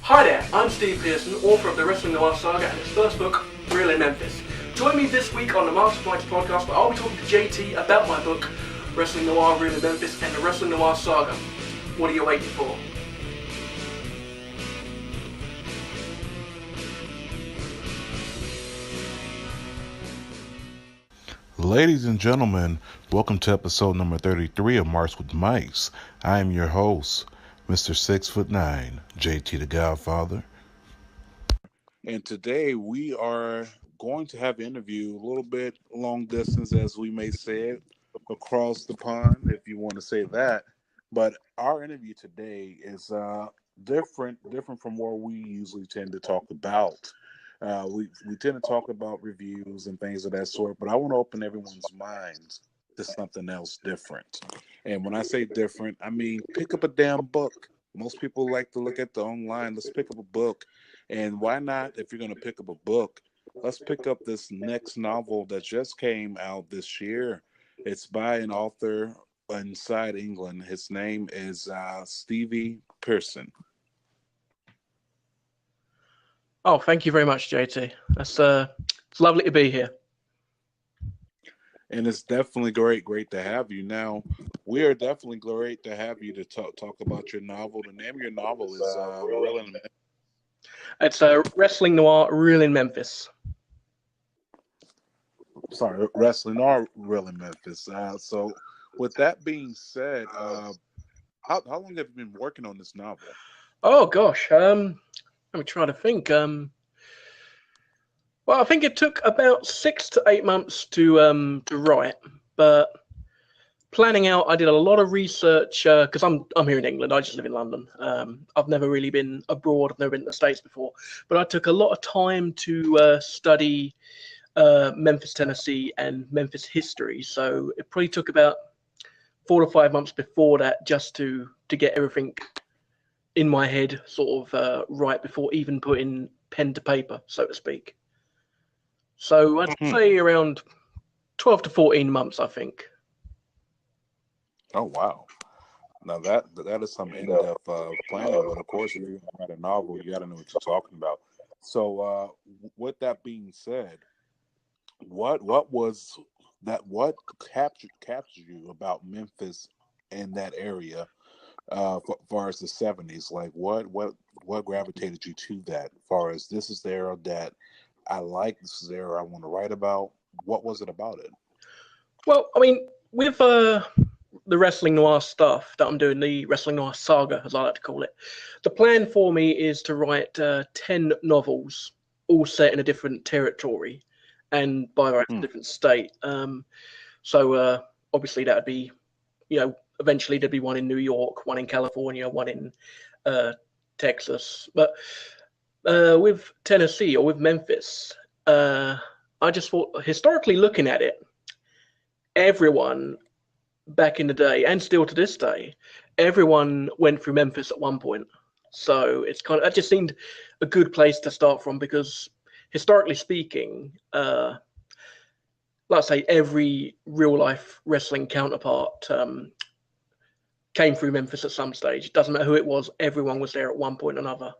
Hi there, I'm Steve Pearson, author of the Wrestling Noir Saga and its first book, Real in Memphis. Join me this week on the Master Fights podcast, where I'll be talking to JT about my book, Wrestling Noir, Real in Memphis, and the Wrestling Noir Saga. What are you waiting for? Ladies and gentlemen, welcome to episode number 33 of March with Mics. I am your host, Mr. 6'9", JT the Godfather. And today we are going to have an interview a little bit long distance, as we may say it, across the pond, if you want to say that. But our interview today is different from what we usually tend to talk about. We tend to talk about reviews and things of that sort, but I want to open everyone's minds to something else different. And when I say different, I mean pick up a damn book. Most people like to look at the online. Let's pick up a book. And why not, if you're going to pick up a book, let's pick up this next novel that just came out this year. It's by an author inside England. His name is Stevie Pearson. Oh, thank you very much, JT. It's lovely to be here. And it's definitely great to have you. Now, we are definitely great to have you to talk about your novel. The name of your novel is Real in Memphis. It's Wrestling Noir, Real in Memphis. Sorry, Wrestling Noir, Real in Memphis. So, with that being said, how long have you been working on this novel? Oh gosh, let me try to think. Well, I think it took about 6 to 8 months to write, but planning out, I did a lot of research because I'm here in England. I just live in London. I've never really been abroad. I've never been to the States before, but I took a lot of time to study Memphis, Tennessee, and Memphis history. So it probably took about 4 to 5 months before that just to get everything in my head, sort of right before even putting pen to paper, so to speak. So I'd say around 12 to 14 months, I think. Oh, wow. Now that is some in-depth planning, but of course, if you're going to write a novel, you got to know what you're talking about. So, with that being said, what was that? What captured you about Memphis and that area, far as the '70s? Like, what gravitated you to that? Far as this is the era that I like, this is the era I want to write about. What was it about it? Well, I mean, with the Wrestling Noir stuff that I'm doing, the Wrestling Noir Saga, as I like to call it, the plan for me is to write 10 novels, all set in a different territory and by a different state. So obviously that would be, eventually there'd be one in New York, one in California, one in Texas. But with Tennessee or with Memphis, I just thought, historically looking at it, everyone back in the day, and still to this day, everyone went through Memphis at one point. So it's that just seemed a good place to start from, because historically speaking, like I say, every real life wrestling counterpart came through Memphis at some stage. It doesn't matter who it was, everyone was there at one point or another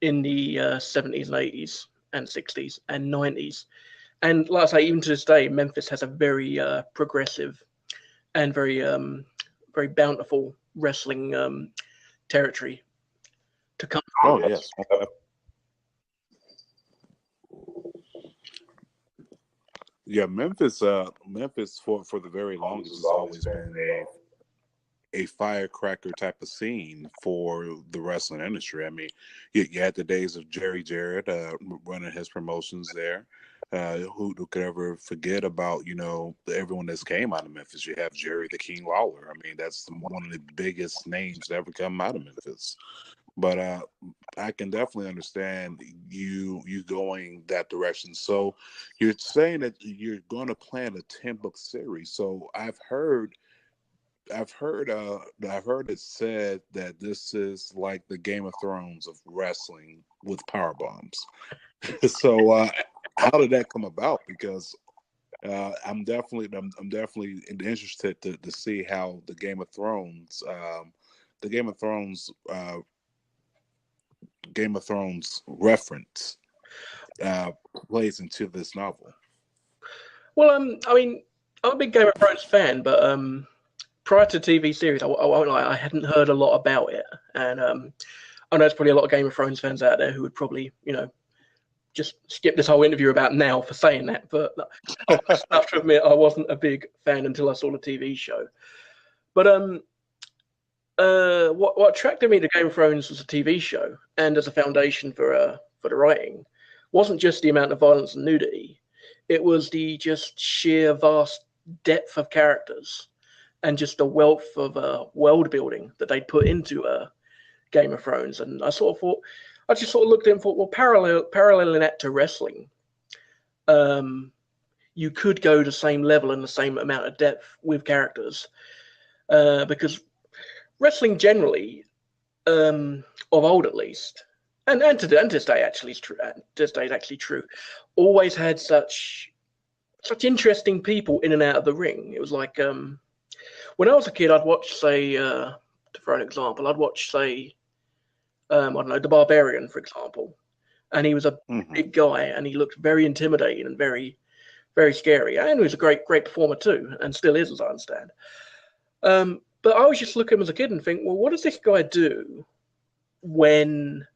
in the 70s and 80s and 60s and 90s. And like I say, even to this day, Memphis has a very progressive and very bountiful wrestling territory to come from. Oh, yes. Yeah, Memphis for the very longest has always been a firecracker type of scene for the wrestling industry. I mean, you had the days of Jerry Jarrett running his promotions there. Who could ever forget about, everyone that's came out of Memphis? You have Jerry the King Lawler. I mean, that's one of the biggest names to ever come out of Memphis. But I can definitely understand you going that direction. So you're saying that you're going to plan a 10-book series. So I've heard it said that this is like the Game of Thrones of wrestling with power bombs. So how did that come about? Because I'm definitely interested to see how the Game of Thrones Game of Thrones reference plays into this novel? Well, I mean, I'm a big Game of Thrones fan, but prior to the TV series, I won't lie, I hadn't heard a lot about it, and I know there's probably a lot of Game of Thrones fans out there who would probably, just skip this whole interview about now for saying that. But I have to admit, I wasn't a big fan until I saw the TV show. But what attracted me to Game of Thrones was a TV show, and as a foundation for the writing, wasn't just the amount of violence and nudity. It was the just sheer vast depth of characters and just the wealth of world building that they'd put into Game of Thrones. And I just sort of looked at it and thought, well, paralleling that to wrestling, you could go the same level and the same amount of depth with characters, because wrestling generally, of old at least, and to this day actually is true. This day is actually true. Always had such interesting people in and out of the ring. It was like when I was a kid, I'd watch, say, to throw an example, I'd watch, say, I don't know, the Barbarian, for example, and he was a big guy, and he looked very intimidating and very, very scary, and he was a great performer too, and still is, as I understand. But I always just look at him as a kid and think, well, what does this guy do when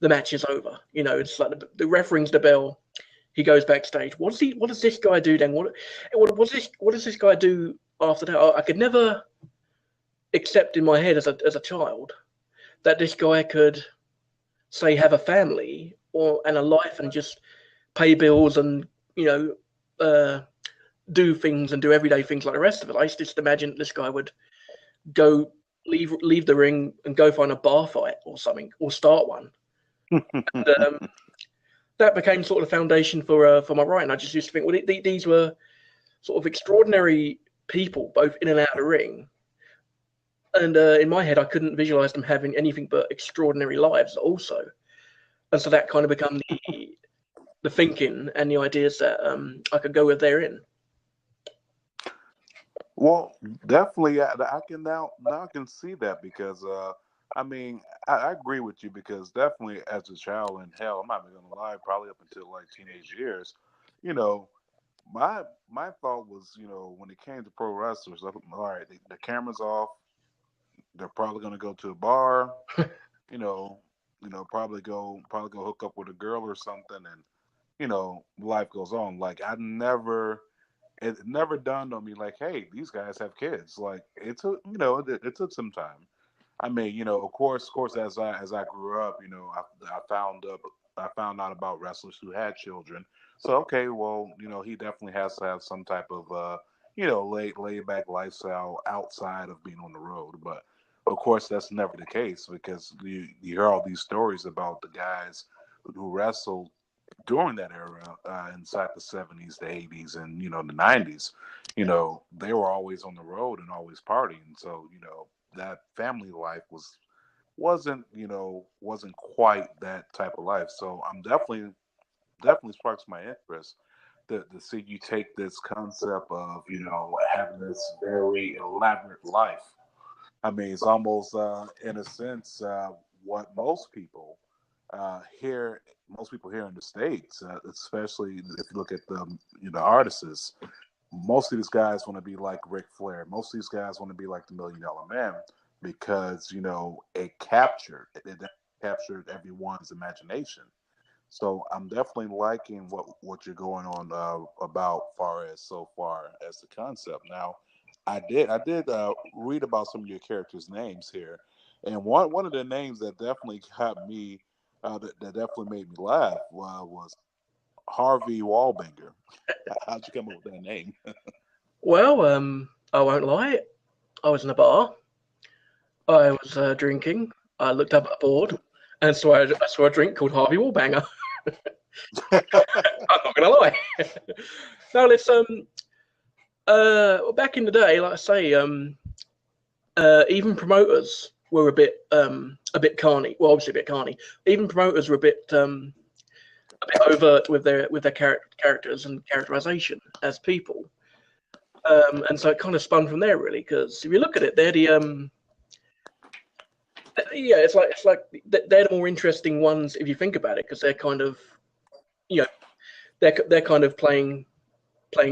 the match is over? It's like the ref rings the bell, he goes backstage. What does this guy do then? What does this guy do after that? I could never accept in my head as a child that this guy could, say, have a family and a life and just pay bills and do things and do everyday things like the rest of it. I used to just imagine this guy would go leave the ring and go find a bar fight or something, or start one. And, that became sort of the foundation for my writing. I just used to think, well, these were sort of extraordinary people, both in and out of the ring. And in my head, I couldn't visualize them having anything but extraordinary lives also. And so that kind of became the thinking and the ideas that I could go with therein. Well, definitely, I can now I can see that, because I agree with you, because definitely as a child, and hell, I'm not even gonna lie, probably up until like teenage years, my thought was, when it came to pro wrestlers, all right, the camera's off, they're probably gonna go to a bar, probably go hook up with a girl or something, and life goes on. Like it never dawned on me, like, hey, these guys have kids. Like, it took some time. I mean, of course, as I grew up, I found out about wrestlers who had children. So, okay, well, he definitely has to have some type of laid back lifestyle outside of being on the road. But of course, that's never the case, because you hear all these stories about the guys who wrestled during that era, inside the 70s, the 80s, and the 90s. They were always on the road and always partying. So that family life wasn't quite that type of life. So I'm definitely sparks my interest to see you take this concept of having this very elaborate life. I mean, it's almost in a sense what most people here in the States, especially if you look at the artists, most of these guys want to be like Ric Flair. Most of these guys want to be like the $1 Million Man, because it captured everyone's imagination. So I'm definitely liking what you're going on about so far as the concept. Now, I did read about some of your characters' names here, and one of the names that definitely got me, that definitely made me laugh, was Harvey Wallbanger. How'd you come up with that name? Well, I won't lie. I was in a bar. I was drinking. I looked up at a board, and so I saw a drink called Harvey Wallbanger. I'm not gonna lie. No, let's back in the day, like I say, even promoters were a bit carny. Well, obviously a bit carny. Even promoters were a bit overt with their characters and characterization as people. And so it kind of spun from there, really, because if you look at it, they're Yeah, it's like they're the more interesting ones if you think about it, because they're kind of, you know, they're kind of playing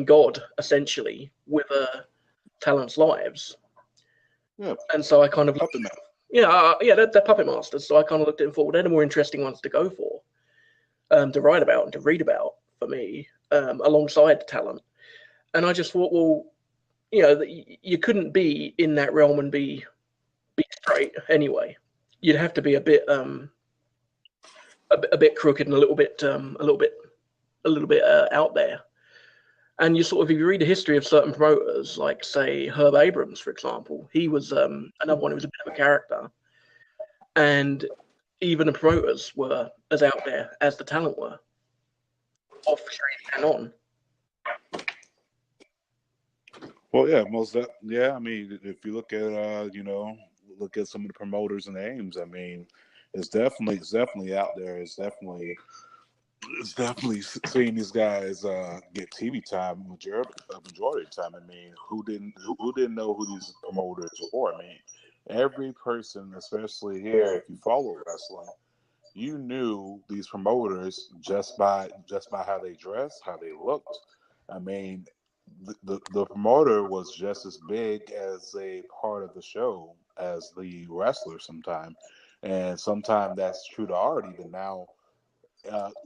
God essentially with talents' lives. Yeah, And so I kind of puppet man. yeah, they're puppet masters. So I kind of looked at them for they're the more interesting ones to go for, to write about and to read about for me, alongside talent. And I just thought, well, you couldn't be in that realm and be straight anyway. You'd have to be a bit a bit crooked and a little bit out there. And you sort of, if you read the history of certain promoters, like say Herb Abrams, for example, he was another one who was a bit of a character, and even the promoters were as out there as the talent were, off screen and on. Well, yeah, yeah. I mean, if you look at look at some of the promoters and names, I mean, it's definitely out there. It's definitely seeing these guys get TV time majority of the time. I mean, who didn't know who these promoters were? I mean, every person, especially here, if you follow wrestling, you knew these promoters just by how they dressed, how they looked. I mean, the promoter was just as big as a part of the show as the wrestler sometimes, and sometimes that's true to art even now.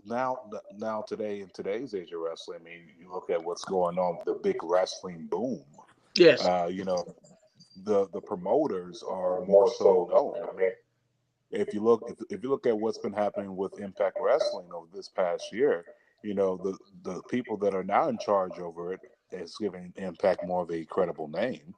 Now today in today's age of wrestling, I mean, you look at what's going on, the big wrestling boom. Yes. The promoters are more so known. I mean, if you look at what's been happening with Impact Wrestling over this past year, the people that are now in charge over it is giving Impact more of a credible name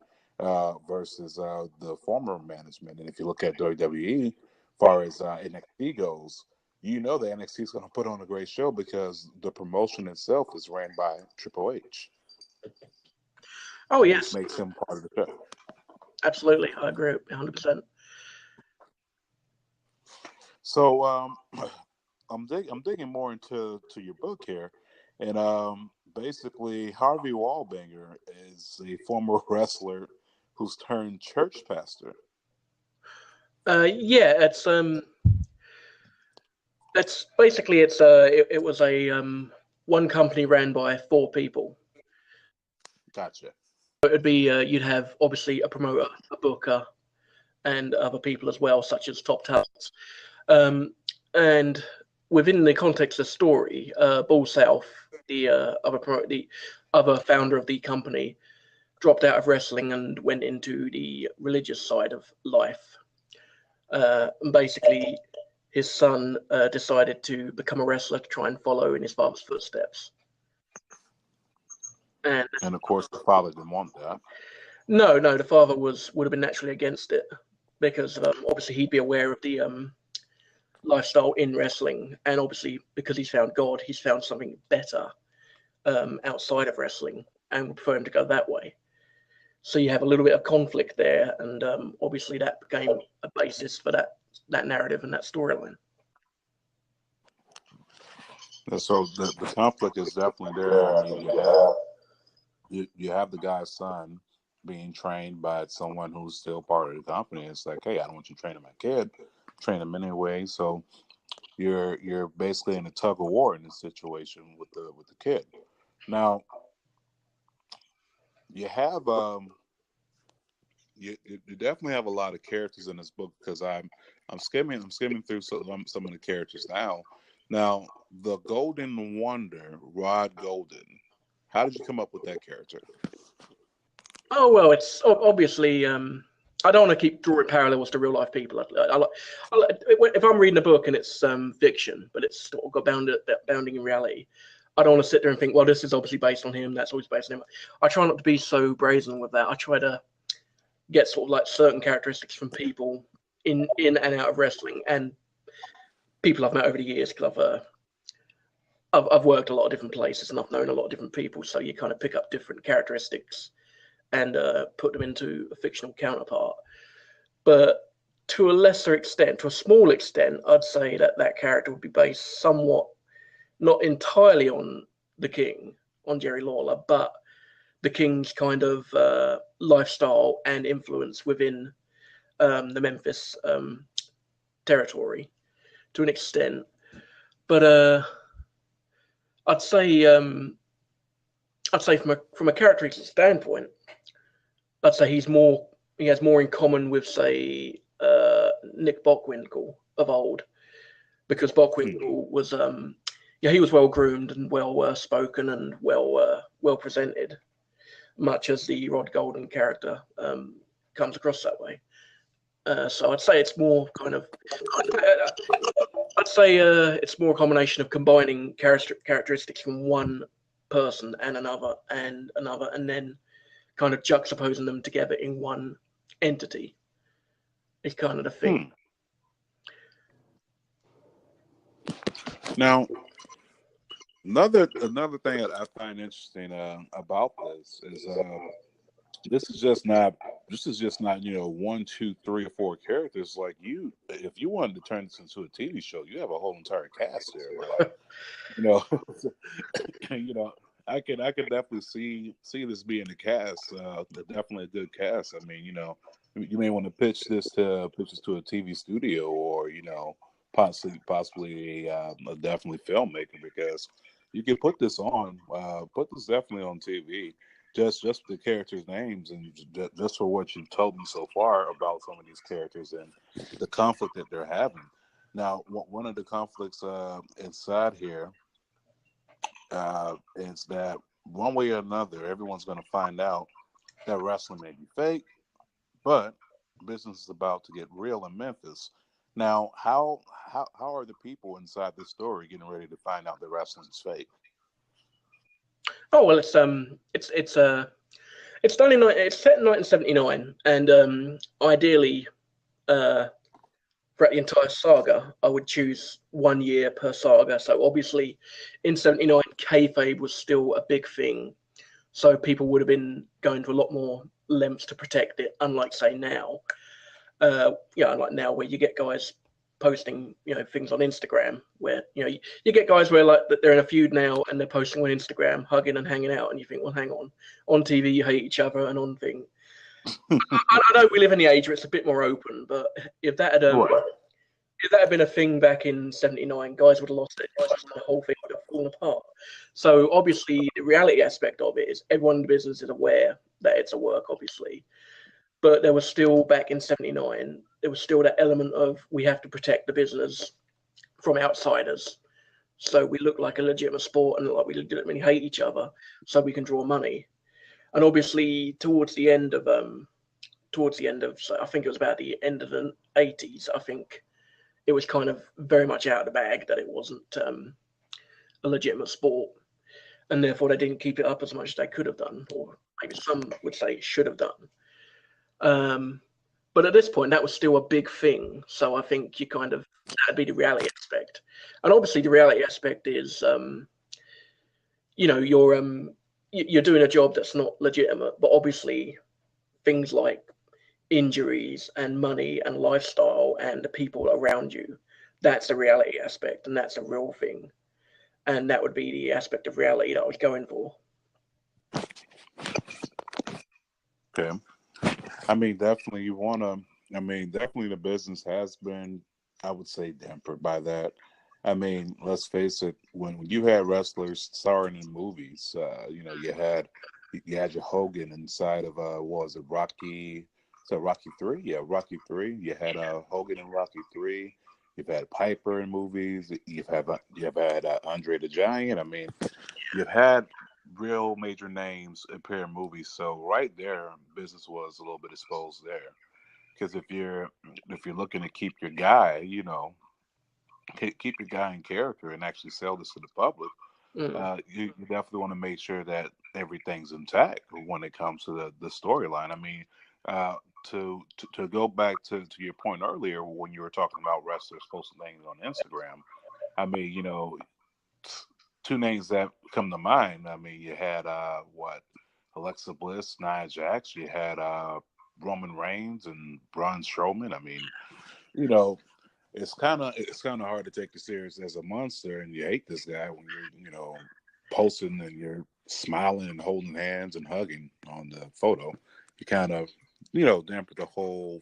versus the former management. And if you look at WWE, as far as NXT goes, the NXT is going to put on a great show because the promotion itself is ran by Triple H. Oh, yes. Which makes him part of the show. Absolutely. I agree 100%. So I'm digging more into your book here, and basically Harvey Wallbanger is a former wrestler who's turned church pastor. Yeah, it's basically it was a one company ran by 4 people. Gotcha. It'd be you'd have obviously a promoter, a booker, and other people as well, such as top talents. And within the context of the story, Bull South, the other founder of the company, dropped out of wrestling and went into the religious side of life. And basically, his son decided to become a wrestler to try and follow in his father's footsteps. And of course, the father didn't want that. No, the father would have been naturally against it because obviously he'd be aware of the lifestyle in wrestling, and obviously because he's found God, he's found something better outside of wrestling, and would prefer him to go that way. So you have a little bit of conflict there, and obviously that became a basis for that narrative and that storyline. So the conflict is definitely there. I mean, you have the guy's son being trained by someone who's still part of the company. It's like, hey, I don't want you training my kid. Train him anyway. So you're basically in a tug of war in this situation with the kid. Now you have you definitely have a lot of characters in this book because I'm skimming through some of the characters now. Now the Golden Wonder, Rod Golden. How did you come up with that character? Oh well, it's obviously. I don't want to keep drawing parallels to real life people. If I'm reading a book and it's fiction, but it's sort of got bounding in reality, I don't want to sit there and think, well, this is obviously based on him. That's always based on him. I try not to be so brazen with that. I try to get sort of like certain characteristics from people in and out of wrestling and people I've met over the years, because I've worked a lot of different places and I've known a lot of different people. So you kind of pick up different characteristics and put them into a fictional counterpart. But to a lesser extent, to a small extent, I'd say that character would be based somewhat, not entirely on the King, on Jerry Lawler, but the King's kind of lifestyle and influence within the Memphis territory to an extent. But I'd say from a characteristic standpoint, I'd say he has more in common with, say, Nick Bockwinkel of old, because Bockwinkel was he was well groomed and well spoken and well presented, much as the Rod Golden character comes across that way. So I'd say it's more kind of it's more a combination of combining characteristics from one person and another, and then kind of juxtaposing them together in one entity. Is kind of the thing. Now, another thing that I find interesting about this is just not 1, 2, 3, or 4 characters. Like, if you wanted to turn this into a TV show, you have a whole entire cast there. I could definitely see this being a cast, definitely a good cast. I mean, you may want to pitch this to a TV studio, or possibly definitely filmmaking, because you can put this definitely on TV. Just the characters' names, and just for what you've told me so far about some of these characters and the conflict that they're having. Now, one of the conflicts inside here is that one way or another, everyone's going to find out that wrestling may be fake, but business is about to get real in Memphis. Now, how are the people inside this story getting ready to find out that wrestling is fake? Oh well, it's done it's set in 1979, and ideally, throughout the entire saga, I would choose 1 year per saga. So obviously, in '79, kayfabe was still a big thing, so people would have been going to a lot more lengths to protect it. Unlike, say, now, like now, where you get guys posting things on Instagram, where you get guys where like they're in a feud now and they're posting on Instagram hugging and hanging out, and you think, well, hang on TV you hate each other, and on thing I know we live in the age where it's a bit more open, but if that had been a thing back in '79, guys would have lost it. The whole thing would have fallen apart. So obviously the reality aspect of it is everyone in the business is aware that it's a work, obviously. But there was still, back in '79, there was still that element of, we have to protect the business from outsiders. So we look like a legitimate sport and like we legitimately hate each other, so we can draw money. And obviously towards the end of, so I think it was about the end of the '80s, I think it was kind of very much out of the bag that it wasn't a legitimate sport. And therefore they didn't keep it up as much as they could have done, or maybe some would say should have done. But at this point, that was still a big thing. So I think that'd be the reality aspect. And obviously the reality aspect is, you're doing a job that's not legitimate, but obviously things like injuries and money and lifestyle and the people around you, that's the reality aspect, and that's a real thing. And that would be the aspect of reality that I was going for. Okay. I mean, definitely definitely the business has been, I would say, dampered by that. I mean, let's face it, when you had wrestlers starring in movies, you had your Hogan inside of what was it, Rocky? So Rocky 3? Yeah, Rocky 3. You had Hogan in Rocky 3. You've had Piper in movies. You've had Andre the Giant. I mean, you've had real major names appear in movies. So right there, business was a little bit exposed there. Because if you're looking to keep your guy, keep your guy in character and actually sell this to the public, you definitely want to make sure that everything's intact when it comes to the storyline. I mean, to go back to your point earlier when you were talking about wrestlers posting things on Instagram, I mean, two names that come to mind. I mean, you had Alexa Bliss, Nia Jax. You had Roman Reigns and Braun Strowman. I mean, it's kind of hard to take you serious as a monster, and you hate this guy when you're posting and you're smiling and holding hands and hugging on the photo. You kind of damper the whole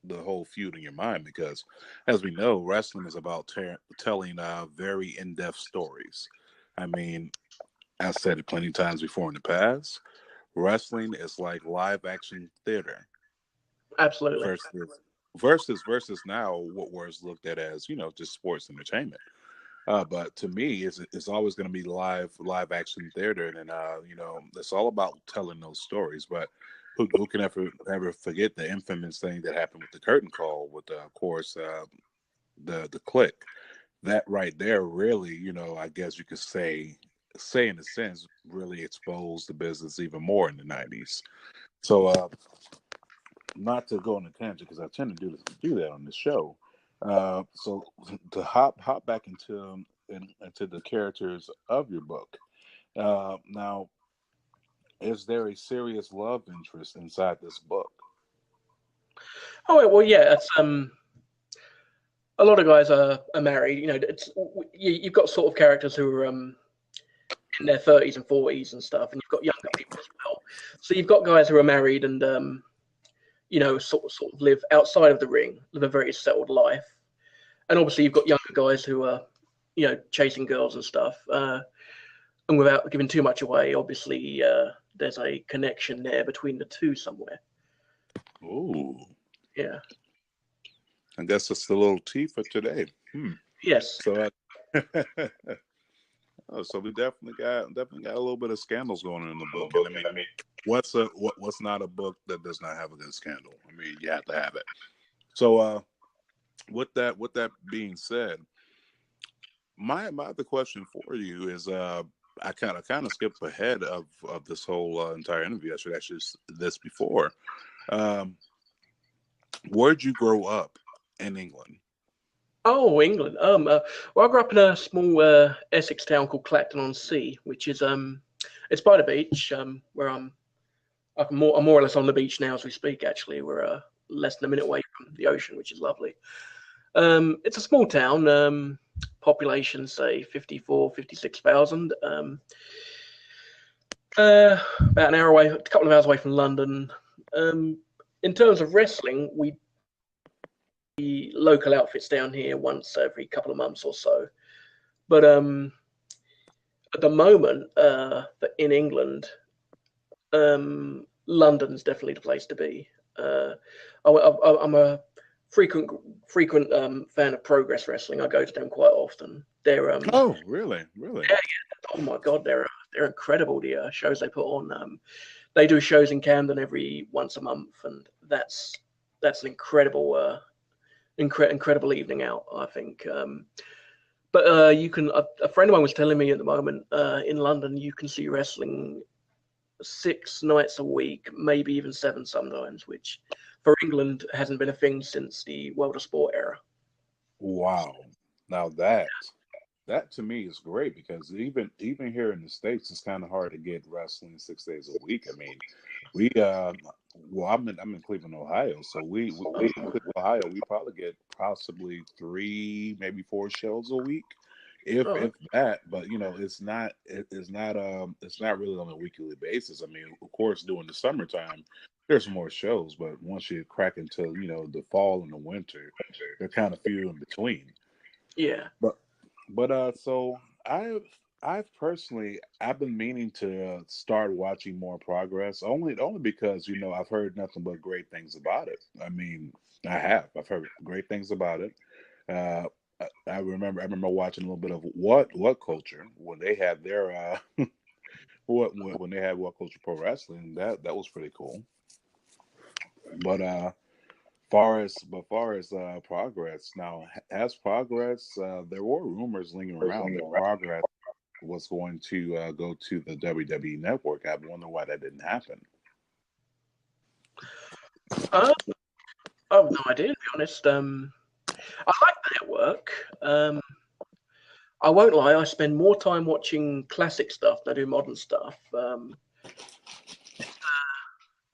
the whole feud in your mind, because, as we know, wrestling is about telling very in-depth stories. I mean, I've said it plenty of times before in the past. Wrestling is like live action theater Absolutely. versus now what was looked at as just sports entertainment. But to me, it's always going to be live action theater, and it's all about telling those stories. But who can ever forget the infamous thing that happened with the curtain call with, of course, the click. That right there really, I guess you could say in a sense, really exposed the business even more in the 90s. So, not to go on a tangent, because I tend to do that on this show. So to hop back into the characters of your book. Now, is there a serious love interest inside this book? Oh well, yeah. It's a lot of guys are married. You've got sort of characters who are in their 30s and 40s and stuff, and you've got younger people as well. So you've got guys who are married and sort of live outside of the ring, live a very settled life, and obviously you've got younger guys who are chasing girls and stuff. And without giving too much away, obviously there's a connection there between the two somewhere. Ooh. Yeah. I guess that's the little tea for today. Yes. So, so we definitely got a little bit of scandals going on in the book. And I mean, what's not a book that does not have a good scandal? I mean, you have to have it. So, with that being said, my other question for you is, I kind of skipped ahead of this whole entire interview. I should actually this before. Where'd you grow up in England? Oh, England. Well, I grew up in a small Essex town called Clacton-on-Sea, which is it's by the beach. Where I'm more or less on the beach now as we speak. Actually, we're less than a minute away from the ocean, which is lovely. It's a small town. Population, say 54, 56,000. About an hour away, a couple of hours away from London. In terms of wrestling, we local outfits down here once every couple of months or so. But at the moment, in England, London's definitely the place to be. I'm a frequent fan of Progress Wrestling. I go to them quite often. They're oh, really? Yeah. Oh my God, they're incredible. The shows they put on. They do shows in Camden every once a month, and that's an incredible incredible evening out, I think. But you can. A friend of mine was telling me at the moment in London, you can see wrestling 6 nights a week, maybe even 7 sometimes, which for England hasn't been a thing since the World of Sport era. Wow. Now that to me is great, because even here in the States, it's kind of hard to get wrestling 6 days a week. I mean, we well, I'm in Cleveland, Ohio, so we Cleveland, Ohio, we probably get possibly 3, maybe 4 shows a week, if that. But it's not really on a weekly basis. I mean, of course, during the summertime, there's more shows, but once you crack into the fall and the winter, they're kind of few in between. Yeah. But so I've personally, I've been meaning to start watching more Progress, only because I've heard nothing but great things about it. I mean, I've heard great things about it. I remember watching a little bit of what culture when they had their when they had What Culture Pro Wrestling. That was pretty cool. But far as Progress, now, has Progress, there were rumors lingering around that Progress was going to go to the WWE Network. I wonder why that didn't happen. I have no idea, to be honest. I like the network. I won't lie, I spend more time watching classic stuff than I do modern stuff.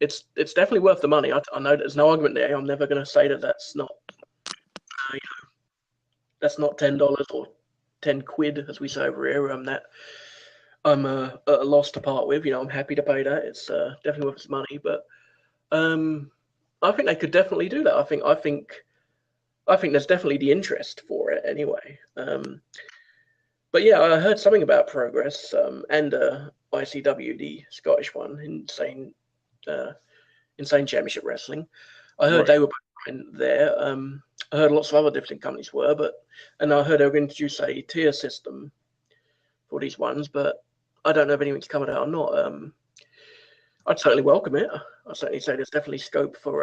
It's definitely worth the money. I know there's no argument there. I'm never going to say that that's not that's not $10 or 10 quid, as we say over here. That I'm at a loss to part with. I'm happy to pay that. It's definitely worth its money. But I think they could definitely do that. I think there's definitely the interest for it anyway. But yeah, I heard something about Progress and ICW, the Scottish one, uh, Insane Championship Wrestling. I heard Right. they were there. I heard lots of other different companies were, and I heard they were going to introduce a tier system for these ones, but I don't know if anything's coming out or not. I'd certainly welcome it. I'd certainly say there's definitely scope for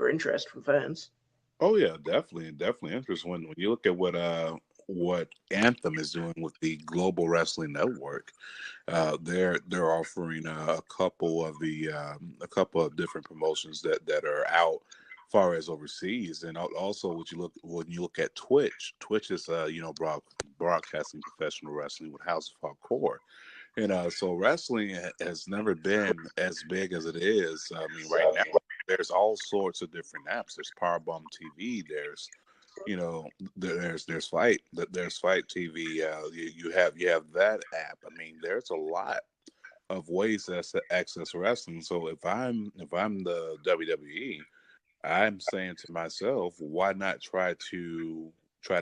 interest from fans. Oh yeah, definitely interesting. When you look at what Anthem is doing with the Global Wrestling Network, they're offering a couple of different promotions that are out far as overseas, and also when you look at Twitch is broadcasting professional wrestling with House of Hardcore. So wrestling has never been as big as it is. I mean, right now there's all sorts of different apps. There's Powerbomb TV. There's Fight TV. You have that app. I mean, there's a lot of ways to access wrestling. So if I'm the WWE, I'm saying to myself, why not try to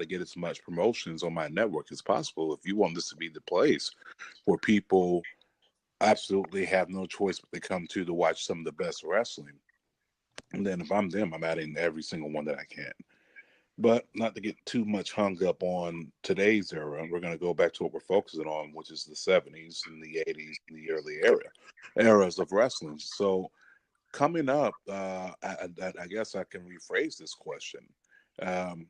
get as much promotions on my network as possible? If you want this to be the place where people absolutely have no choice but to come to watch some of the best wrestling. And then if I'm them, I'm adding every single one that I can. But not to get too much hung up on today's era, we're going to go back to what we're focusing on, which is the 70s and the 80s and the early eras of wrestling. So coming up, I guess I can rephrase this question. Um,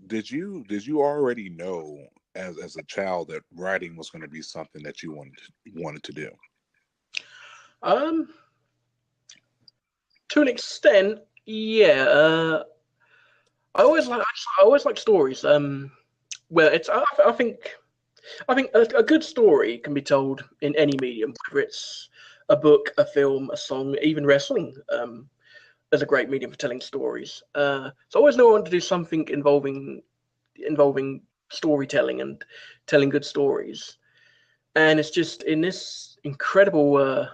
did you already know as a child that writing was going to be something that you wanted to do? Um, to an extent, yeah. I always like stories. Well, I think a good story can be told in any medium, whether it's a book, a film, a song, even wrestling. There's a great medium for telling stories. So I always knew I wanted to do something involving storytelling and telling good stories. And it's just in this incredible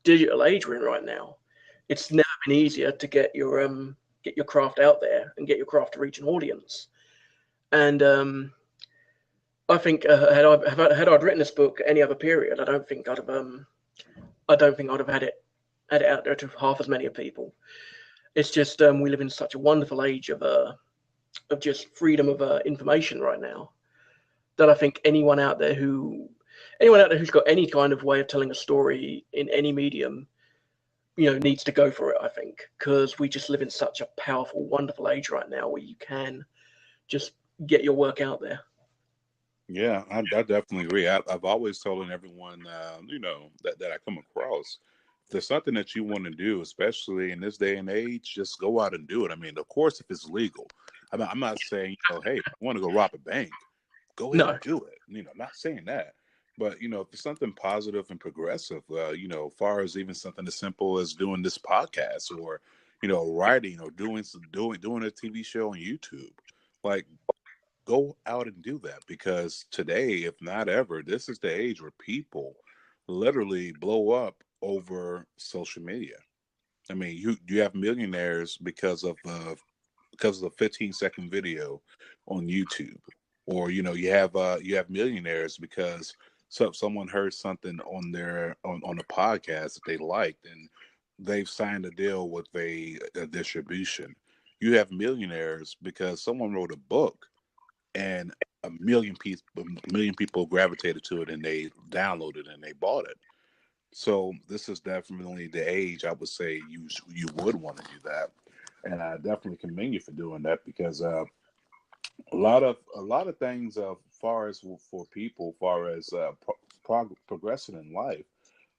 digital age we're in right now, it's never been easier to get your craft out there and get your craft to reach an audience. And I think had I written this book any other period, I don't think I'd have had it out there to half as many people. It's just we live in such a wonderful age of just freedom of information right now that I think anyone out there who's got any kind of way of telling a story in any medium, needs to go for it. I think because we just live in such a powerful, wonderful age right now where you can just get your work out there. Yeah, I definitely agree. I've always told everyone, that I come across, if there's something that you want to do, especially in this day and age, just go out and do it. I mean, of course, if it's legal. I'm not saying, hey, if you want to go rob a bank, go ahead No, and do it. I'm not saying that. But, if it's something positive and progressive, far as even something as simple as doing this podcast or, writing or doing a TV show on YouTube, like, go out and do that, because today, if not ever, this is the age where people literally blow up over social media. I mean, you have millionaires because of a 15-second video on YouTube, or you have millionaires because someone heard something on a podcast that they liked, and they've signed a deal with a distribution. You have millionaires because someone wrote a book and a million people gravitated to it and they downloaded and they bought it. So this is definitely the age I would say you would want to do that, and I definitely commend you for doing that, because a lot of things, far as for people, far as progressing in life,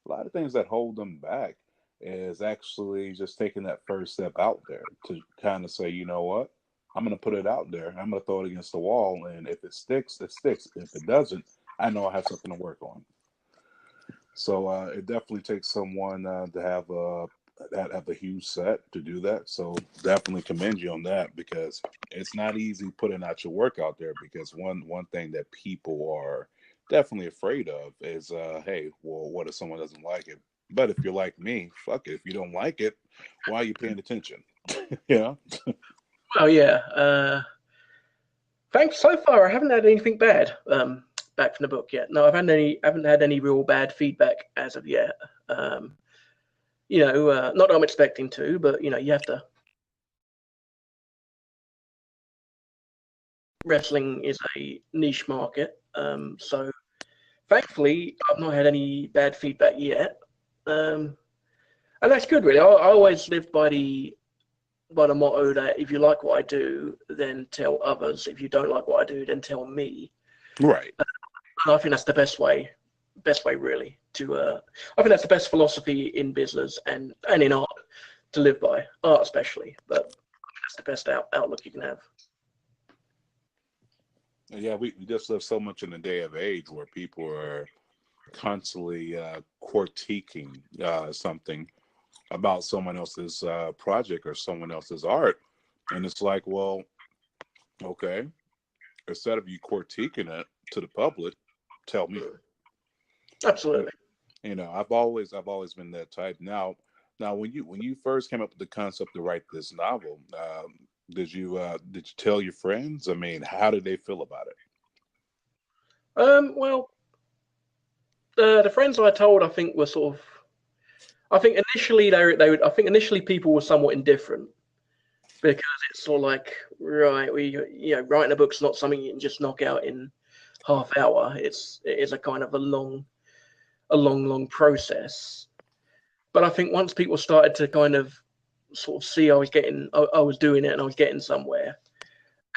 a lot of things that hold them back is actually just taking that first step out there to kind of say, you know what, I'm going to put it out there. I'm going to throw it against the wall. And if it sticks, it sticks. If it doesn't, I know I have something to work on. So it definitely takes someone to have a huge set to do that. So definitely commend you on that, because it's not easy putting out your work out there, because one thing that people are definitely afraid of is, hey, well, what if someone doesn't like it? But if you're like me, fuck it. If you don't like it, why are you paying attention? Yeah. Well, yeah. Thanks. So far, I haven't had anything bad back from the book yet. No, haven't had any real bad feedback as of yet. Not that I'm expecting to, but you have to. Wrestling is a niche market, so thankfully I've not had any bad feedback yet, and that's good. Really, I always live by the motto that if you like what I do, then tell others. If you don't like what I do, then tell me. Right. And I think that's the best way really to. I think that's the best philosophy in business and in art to live by, art especially. But that's the best outlook you can have. Yeah, we just live so much in a day of age where people are constantly critiquing something about someone else's project or someone else's art. And it's like, well, okay, instead of you critiquing it to the public, tell me. Absolutely. I've always been that type. Now when you first came up with the concept to write this novel, did you tell your friends? I mean, how did they feel about it? Well, the friends I told, I think, were sort of. I think initially they would. I think initially people were somewhat indifferent because it's sort of like, right, writing a book's not something you can just knock out in half hour. It is a kind of a long process. But I think once people started to kind of sort of see I was doing it and I was getting somewhere,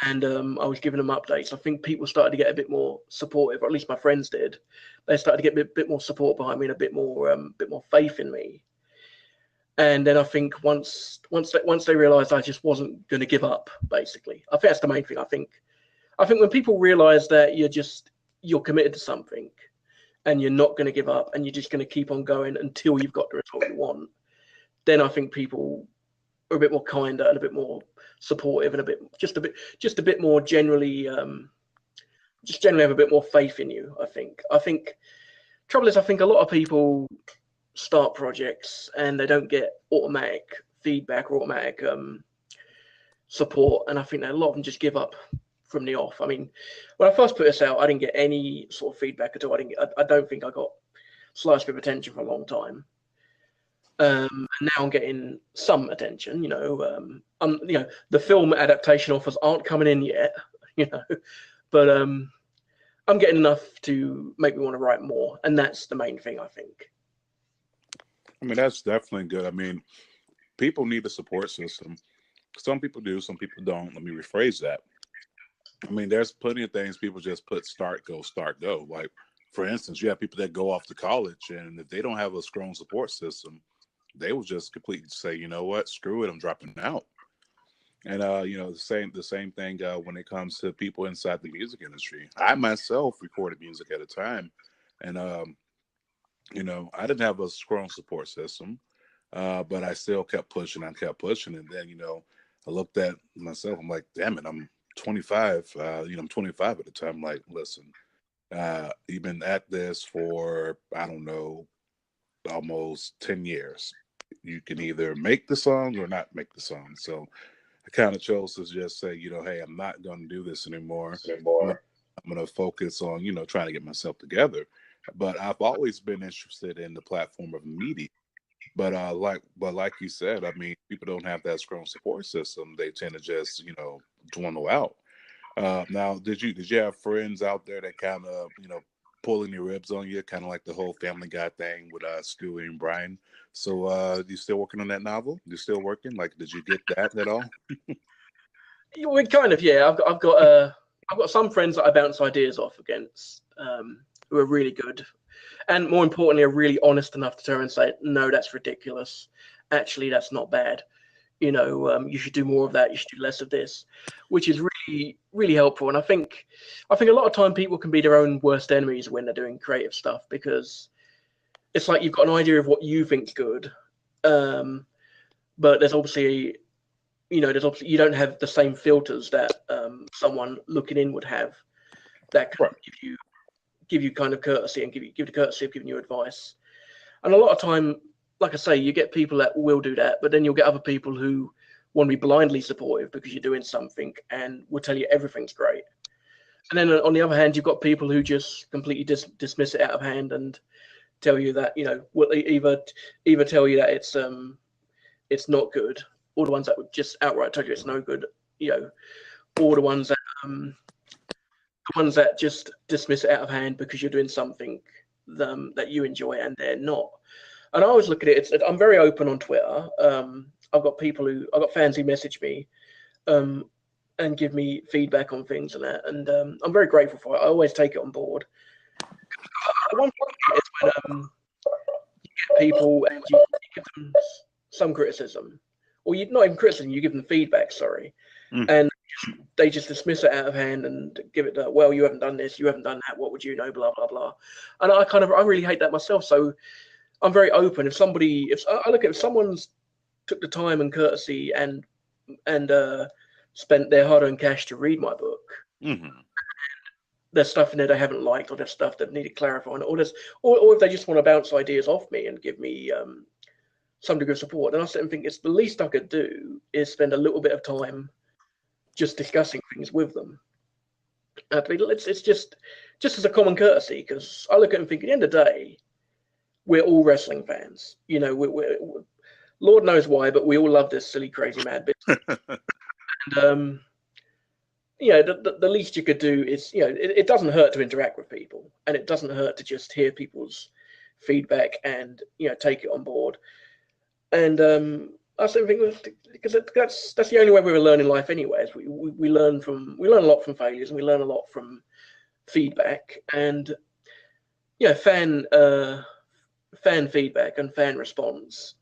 and I was giving them updates, I think people started to get a bit more supportive, or at least my friends did. They started to get a bit more support behind me and a bit more faith in me. And then I think once they realised I just wasn't going to give up, basically, I think that's the main thing. I think when people realise that you're committed to something, and you're not going to give up, and you're just going to keep on going until you've got the result you want, then I think people are a bit more kinder and a bit more supportive and just a bit more generally have a bit more faith in you. I think trouble is I think a lot of people start projects and they don't get automatic feedback or automatic support, and I think that a lot of them just give up from the off. I mean, when I first put this out, I didn't get any sort of feedback at all. I don't think I got slightest bit of attention for a long time. And now I'm getting some attention. The film adaptation offers aren't coming in yet. But I'm getting enough to make me want to write more, and that's the main thing, I think. I mean, that's definitely good. I mean, people need a support system. Some people do, some people don't. Let me rephrase that. I mean, there's plenty of things people just put start, go. Like, for instance, you have people that go off to college, and if they don't have a strong support system, they will just completely say, you know what, screw it, I'm dropping out. And the same thing when it comes to people inside the music industry. I myself recorded music at a time, and I didn't have a strong support system, but I still kept pushing. And then I looked at myself. I'm like, damn it, I'm 25. I'm 25 at the time. I'm like, listen, you've been at this for, I don't know, almost 10 years. You can either make the song or not make the song. So I kind of chose to just say, hey, I'm not going to do this anymore. I'm going to focus on, trying to get myself together. But I've always been interested in the platform of media. But like you said, I mean, people don't have that strong support system. They tend to just, dwindle out. Now, did you have friends out there that kind of, pulling your ribs on you, kind of like the whole Family Guy thing with Stewie and Brian? So, you still working on that novel? You still working? Like, did you get that at all? We kind of, yeah. I've got some friends that I bounce ideas off against, who are really good, and more importantly, are really honest enough to turn and say, no, that's ridiculous. Actually, that's not bad. You should do more of that. You should do less of this, which is really, really helpful. And I think a lot of time people can be their own worst enemies when they're doing creative stuff, because it's like you've got an idea of what you think's good, but there's obviously you don't have the same filters that someone looking in would have, that can give you kind of courtesy and give the courtesy of giving you advice. And a lot of time, like I say, you get people that will do that, but then you'll get other people who want to be blindly supportive because you're doing something and will tell you everything's great. And then on the other hand, you've got people who just completely dismiss it out of hand and tell you that, will either tell you that it's not good, or the ones that would just outright tell you it's no good, or the ones that just dismiss it out of hand because you're doing something that you enjoy and they're not. And I always look at it. I'm very open on Twitter. I've got fans who message me and give me feedback on things and that, and I'm very grateful for it. I always take it on board. The one problem is when you get people and you give them some criticism, or you not even criticism, you give them feedback. Sorry, and they just dismiss it out of hand and give it well, you haven't done this, you haven't done that, what would you know, blah blah blah. And I really hate that myself. So I'm very open. If someone's took the time and courtesy and spent their hard-earned cash to read my book, there's stuff in there they haven't liked, or there's stuff that needed clarifying, or if they just want to bounce ideas off me and give me some degree of support, then I sit and think it's the least I could do is spend a little bit of time just discussing things with them. It's just as a common courtesy, because I look at it and think at the end of the day, we're all wrestling fans. We're Lord knows why, but we all love this silly, crazy, mad business. And the least you could do is, it doesn't hurt to interact with people, and it doesn't hurt to just hear people's feedback and take it on board. And I sort of think, because that's the only way we learn in life, anyways. We learn a lot from failures, and we learn a lot from feedback, and fan feedback and fan response.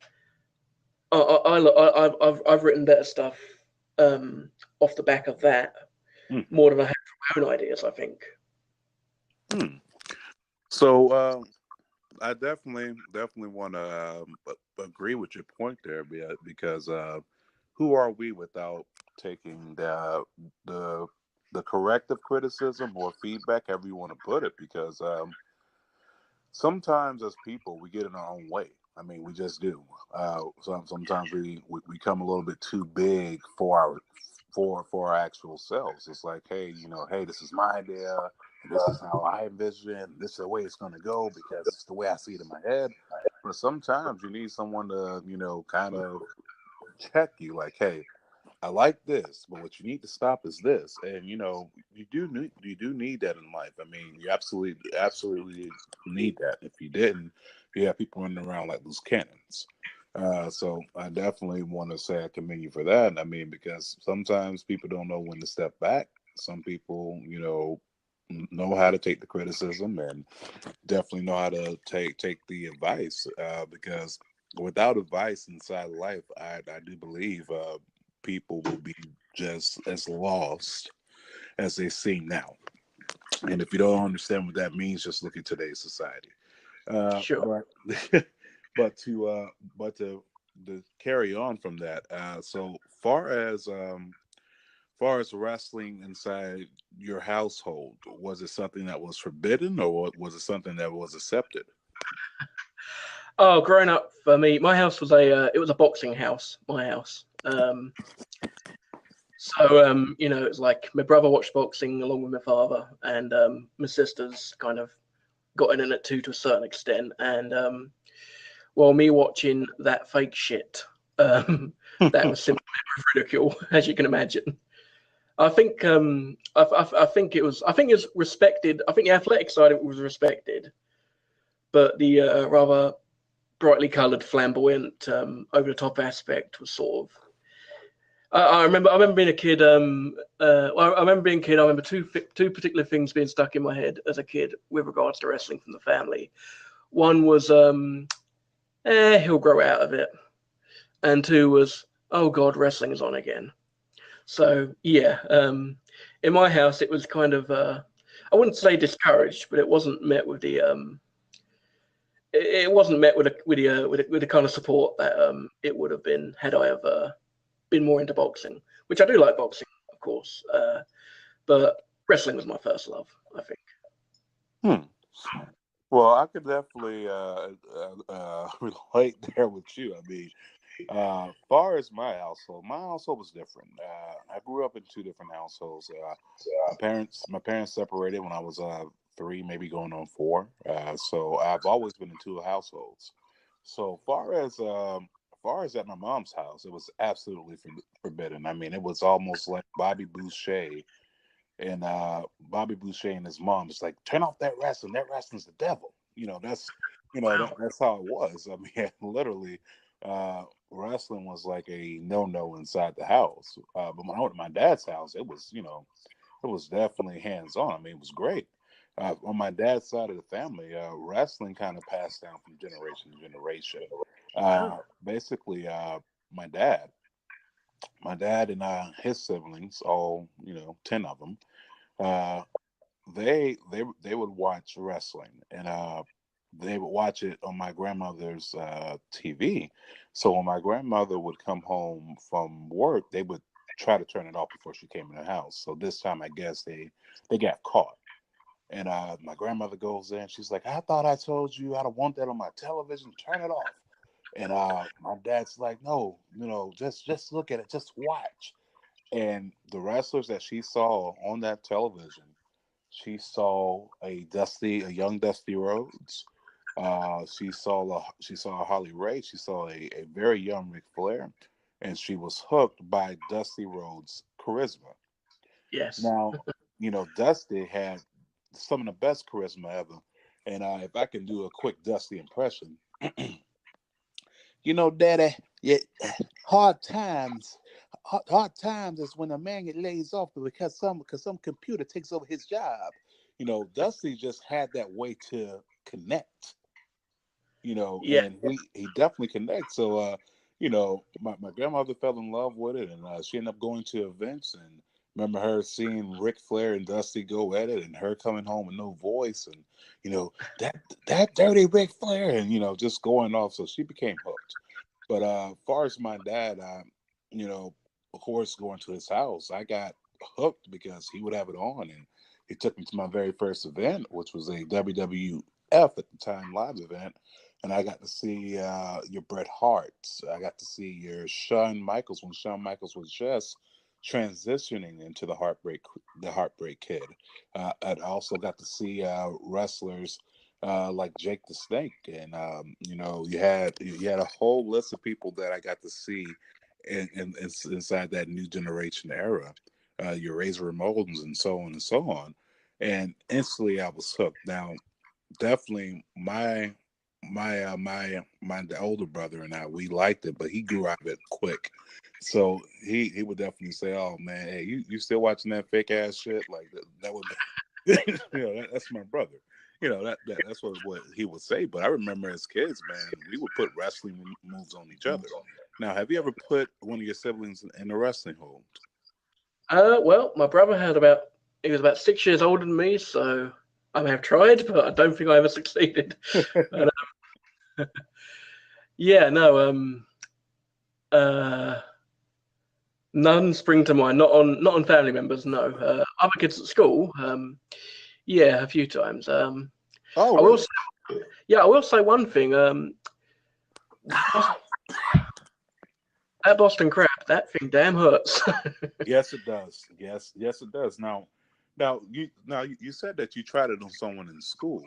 I've written better stuff off the back of that more than I have from my own ideas, I think. So I definitely want to agree with your point there, because who are we without taking the corrective criticism or feedback, however you want to put it? Because sometimes as people, we get in our own way. I mean, we just do. Sometimes we become a little bit too big for our actual selves. It's like, hey, this is my idea, and this is how I envision it, and this is the way it's going to go because it's the way I see it in my head. But sometimes you need someone to, kind of check you, like, hey, I like this, but what you need to stop is this. And you do need that in life. I mean, you absolutely need that. If you didn't, you have people running around like loose cannons. So I definitely want to say I commend you for that. I mean, because sometimes people don't know when to step back. Some people, know how to take the criticism and definitely know how to take the advice. Because without advice inside life, I do believe people will be just as lost as they seem now. And if you don't understand what that means, just look at today's society. Sure. But to carry on from that, so far as wrestling inside your household, was it something that was forbidden, or was it something that was accepted? Oh, growing up for me, my house was it was a boxing house. My house. It's like my brother watched boxing along with my father, and my sisters kind of got in it too, to a certain extent. And me watching that fake shit, that was simply ridicule, as you can imagine. I think I think it was respected. I think the athletic side of it was respected, but the rather brightly coloured, flamboyant, over the top aspect was sort of. I remember being a kid. I remember two particular things being stuck in my head as a kid with regards to wrestling from the family. One was, he'll grow out of it, and two was, oh God, wrestling is on again. So yeah, in my house it was kind of, I wouldn't say discouraged, but it wasn't met with the the kind of support that it would have been had I ever been more into boxing, which I do like boxing, of course, but wrestling was my first love, I think. Well, I could definitely relate there with you. I mean, far as my household was different. I grew up in two different households. My parents separated when I was 3, maybe going on 4. So I've always been in two households. So far as at my mom's house, it was absolutely forbidden. I mean, it was almost like Bobby Boucher and his mom is like, turn off that wrestling. That wrestling's the devil. Wow. That's how it was. I mean, literally, wrestling was like a no inside the house. But when I went to my dad's house, it was definitely hands on. I mean, it was great. On my dad's side of the family, wrestling kind of passed down from generation to generation. Wow. Basically, my dad and his siblings, all 10 of them, uh, they would watch wrestling, and they would watch it on my grandmother's TV. So when my grandmother would come home from work, they would try to turn it off before she came in the house. So this time, I guess they got caught. And my grandmother goes in. She's like, "I thought I told you I don't want that on my television. Turn it off." And my dad's like, "No, just look at it, just watch." And the wrestlers that she saw on that television, she saw a young Dusty Rhodes. She saw Holly Ray. She saw a very young Ric Flair, and she was hooked by Dusty Rhodes' charisma. Yes. Now, Dusty had some of the best charisma ever. And if I can do a quick Dusty impression, Daddy, yeah, hard times, hard times is when a man get lays off because some computer takes over his job. Dusty just had that way to connect. Yeah. And he definitely connects. So, my grandmother fell in love with it, and she ended up going to events, and remember her seeing Ric Flair and Dusty go at it, and her coming home with no voice, and that dirty Ric Flair, and just going off. So she became hooked. But as far as my dad, of course, going to his house, I got hooked because he would have it on, and he took me to my very first event, which was a WWF at the time live event, and I got to see your Bret Harts. I got to see your Shawn Michaels when Shawn Michaels was just transitioning into the Heartbreak Kid. I also got to see wrestlers like Jake the Snake, and you had a whole list of people that I got to see inside that new generation era. Your Razor Ramones and so on and so on, and instantly I was hooked. Now, definitely my the older brother and I, we liked it, but he grew out of it quick. So he would definitely say, "Oh man, hey, you still watching that fake ass shit?" Like that would that's my brother. That's what he would say. But I remember as kids, man, we would put wrestling moves on each other. Now, have you ever put one of your siblings in a wrestling hold? Well, my brother he was about 6 years older than me, so I may have tried, but I don't think I ever succeeded. But, yeah, no, uh, none spring to mind. Not on family members. No, other kids at school. Yeah, a few times. Oh, I will really? say, yeah, I will say one thing. That Boston crab, that thing damn hurts. Yes, it does. Yes, it does. Now you said that you tried it on someone in school.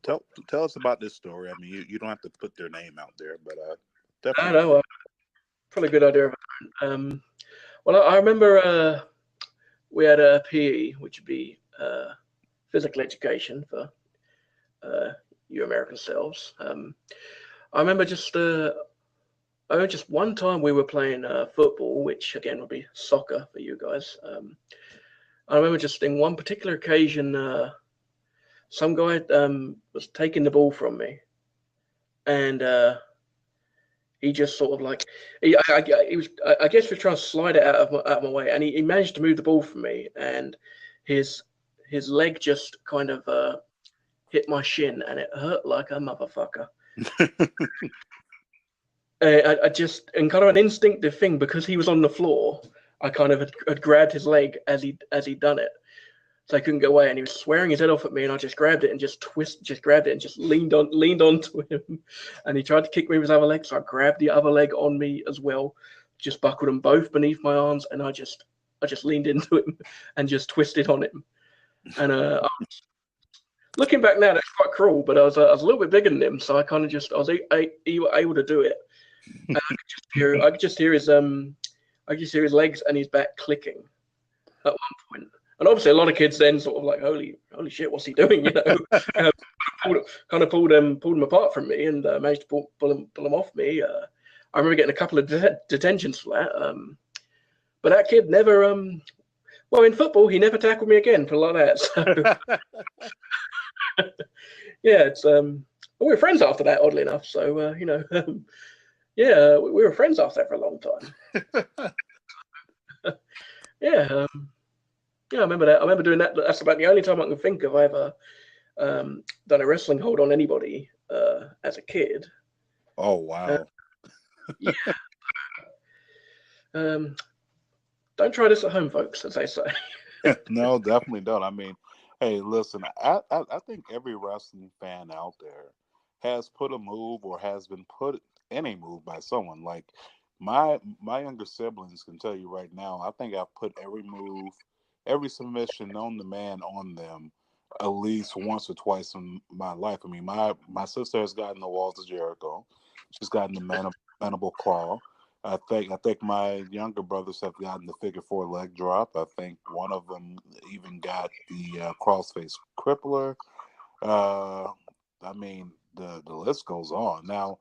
Tell us about this story. I mean, you don't have to put their name out there, but I definitely. know. Probably a good idea. Well, I remember we had a PE, which would be physical education for you American selves. I remember just one time we were playing football, which again would be soccer for you guys. I remember just in one particular occasion, some guy was taking the ball from me, and he just sort of like he was I guess he was trying to slide it out of my way, and he managed to move the ball from me, and his his leg just kind of hit my shin, and it hurt like a motherfucker. I just, in kind of an instinctive thing, because he was on the floor, I kind of had grabbed his leg as he'd done it. so I couldn't get away. And he was swearing his head off at me, and I just grabbed it and just grabbed it and just leaned onto him. And he tried to kick me with his other leg, so I grabbed the other leg on me as well, just buckled them both beneath my arms, and I just leaned into him and just twisted on him. And looking back now, that's quite cruel, but I was a little bit bigger than him, so I kind of just I was able to do it. And I could just hear his legs and his back clicking at one point. And obviously, a lot of kids then sort of like, holy shit, what's he doing? You know, kind of pulled him apart from me and managed to pull him off me. I remember getting a couple of detentions for that. But that kid never, well, in football, he never tackled me again for like that. So, yeah, it's we were friends after that, oddly enough. So, yeah, we were friends after that for a long time. Yeah, yeah, I remember that. I remember doing that. That's about the only time I can think of I ever done a wrestling hold on anybody as a kid. Oh, wow. Yeah. Don't try this at home, folks, as they say. No, definitely don't. I mean, hey, listen, I think every wrestling fan out there has put a move or has been put in a move by someone. Like my younger siblings can tell you right now, I think I've put every move, every submission known to man on them at least once or twice in my life. I mean, my sister has gotten the Walls of Jericho. She's gotten the mandible claw. I think my younger brothers have gotten the figure four leg drop. I think one of them even got the crossface crippler. I mean, the list goes on. Now,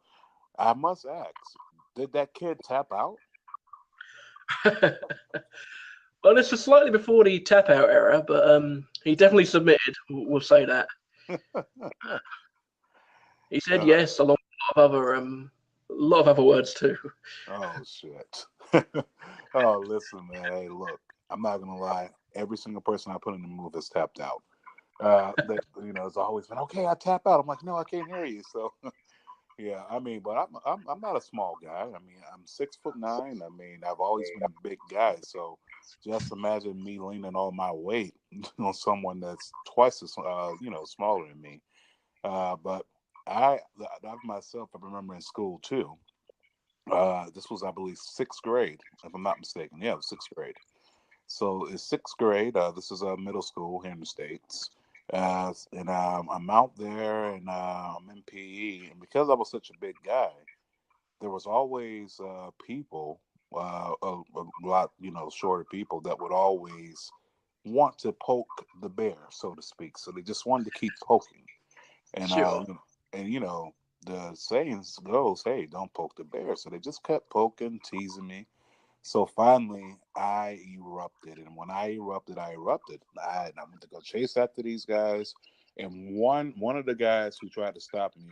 I must ask, did that kid tap out? Well, this was slightly before the tap out era, but he definitely submitted. We'll say that. He said yes, along with a lot of other words too. Oh shit. Oh, listen, man. Hey, look, I'm not gonna lie. Every single person I put in the move has tapped out. It's always been okay. I tap out. I'm like, no, I can't hear you. So, yeah, I mean, but I'm not a small guy. I mean, I'm 6'9". I mean, I've always been a big guy. So, just imagine me leaning all my weight on someone that's twice as smaller than me. But I myself, I remember in school too. This was, I believe, sixth grade, if I'm not mistaken. Yeah, it was sixth grade. So it's sixth grade. This is a middle school here in the States. And I'm out there and I'm in PE. And because I was such a big guy, there was always people, a lot, shorter people that would always want to poke the bear, so to speak. So they just wanted to keep poking. And Sure. the sayings goes, "Hey, don't poke the bear." So they just kept poking, teasing me. So finally, I erupted, and when I erupted, I went to go chase after these guys. And one of the guys who tried to stop me,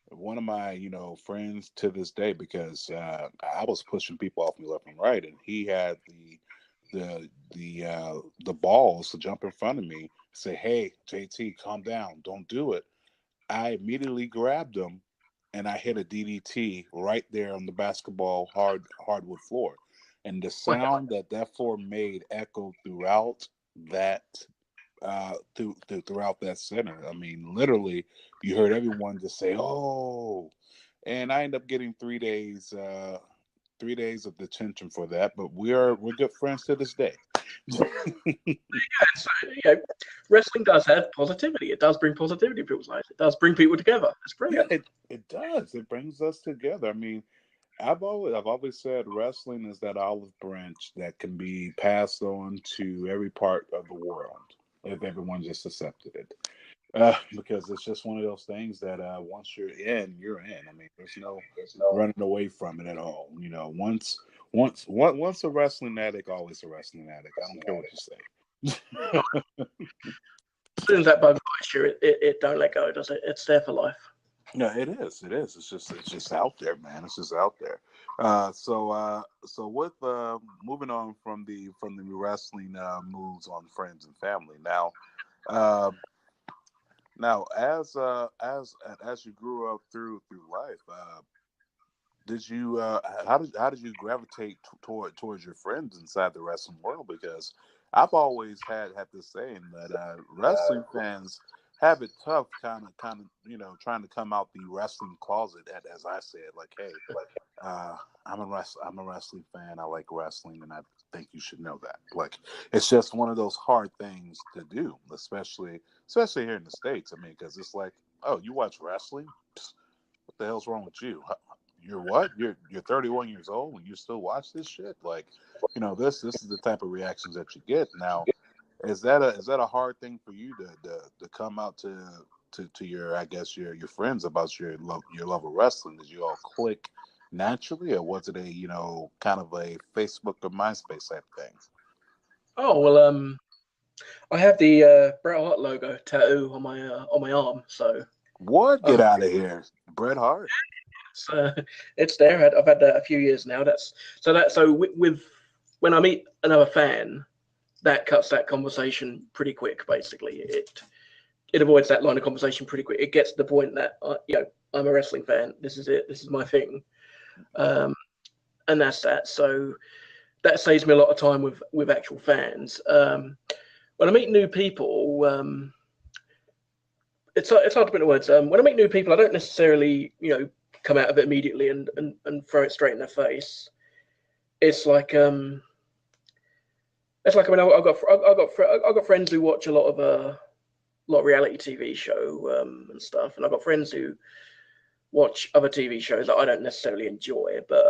one of my friends to this day, because I was pushing people off me left and right, and he had the balls to jump in front of me, say, "Hey, JT, calm down, don't do it." I immediately grabbed him and I hit a DDT right there on the basketball hardwood floor. And the sound that floor made echoed throughout that throughout that center. I mean, literally, you heard everyone just say, "Oh!" And I ended up getting 3 days. 3 days of detention for that, but we're good friends to this day. So, wrestling does have positivity. It does bring positivity to people's lives. It does bring people together. It's brilliant. Yeah, it does. It brings us together. I mean, I've always said wrestling is that olive branch that can be passed on to every part of the world if everyone just accepted it. Because it's just one of those things that once you're in, you're in. I mean, there's no running away from it at all. Once a wrestling addict, always a wrestling addict. I don't care what you say. As soon as that bug bites you, it don't let go, does it? It's there for life. Yeah, it is. It is. It's just out there, man. It's just out there. So with moving on from the wrestling moves on friends and family. Uh, now as you grew up through life, did you how did you gravitate towards your friends inside the wrestling world? Because I've always had this saying that wrestling fans have it tough, kind of, trying to come out the wrestling closet, as I said, like, hey, I'm a wrestling fan. I like wrestling, and I think you should know that. Like, it's just one of those hard things to do, especially here in the States. I mean, because it's like, oh, you watch wrestling? Psst, what the hell's wrong with you? You're what? You're 31 years old and you still watch this shit? Like, this is the type of reactions that you get. Now, is that a hard thing for you to come out to your, I guess, your friends about your love of wrestling? Did you all click naturally, or was it a kind of a Facebook or MySpace type thing? Oh well, I have the Bret Hart logo tattoo on my arm, so What? Get out of here, Bret Hart. so it's there. I've had that a few years now. So with when I meet another fan, that cuts that conversation pretty quick. Basically, it avoids that line of conversation pretty quick. It gets to the point that I'm a wrestling fan. This is it. This is my thing, and that's that. So that saves me a lot of time with actual fans. When I meet new people, it's hard to put into words. When I meet new people, I don't necessarily come out of it immediately and throw it straight in their face. It's like I mean, I've got friends who watch a lot of reality TV show and stuff, and I've got friends who watch other TV shows that I don't necessarily enjoy, but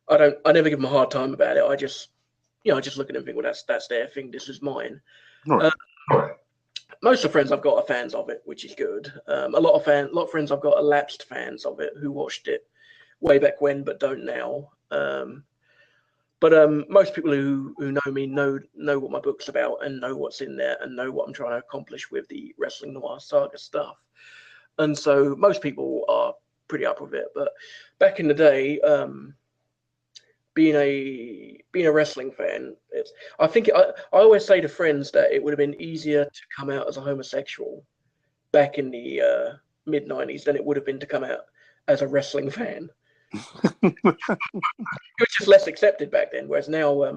I never give them a hard time about it. I just look at them and think, well, that's their thing. This is mine. Right. Most of the friends I've got are fans of it, which is good. A lot of friends I've got are lapsed fans of it who watched it way back when, but don't now. But most people who know me know what my book's about and know what's in there and know what I'm trying to accomplish with the Wrestling Noir Saga stuff. And so most people are pretty up with it. But back in the day, being a wrestling fan, I always say to friends that it would have been easier to come out as a homosexual back in the mid '90s than it would have been to come out as a wrestling fan. It was just less accepted back then, whereas now,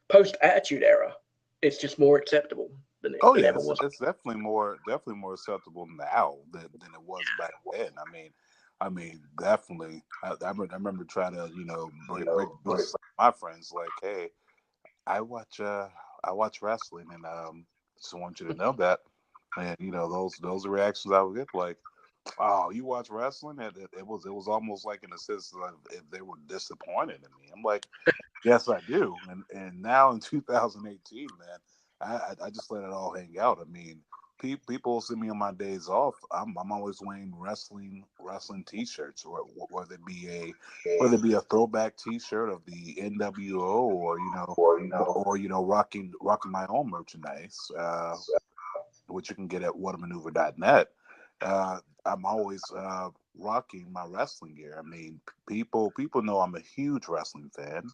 post Attitude Era, it's just more acceptable than it ever was. It's definitely more acceptable now than it was back then. I mean, definitely. I remember trying to, break my friends like, hey, I watch wrestling, and just want you to know that, and those are reactions I would get, like, oh, you watch wrestling? And it was almost like in a sense of if they were disappointed in me. I'm like, yes, I do. And now in 2018, man, I just let it all hang out. I mean, people see me on my days off. I'm always wearing wrestling T-shirts, or whether it be a throwback T-shirt of the NWO, or rocking my own merchandise, which you can get at whatamaneuver.net. I'm always rocking my wrestling gear. I mean, people know I'm a huge wrestling fan.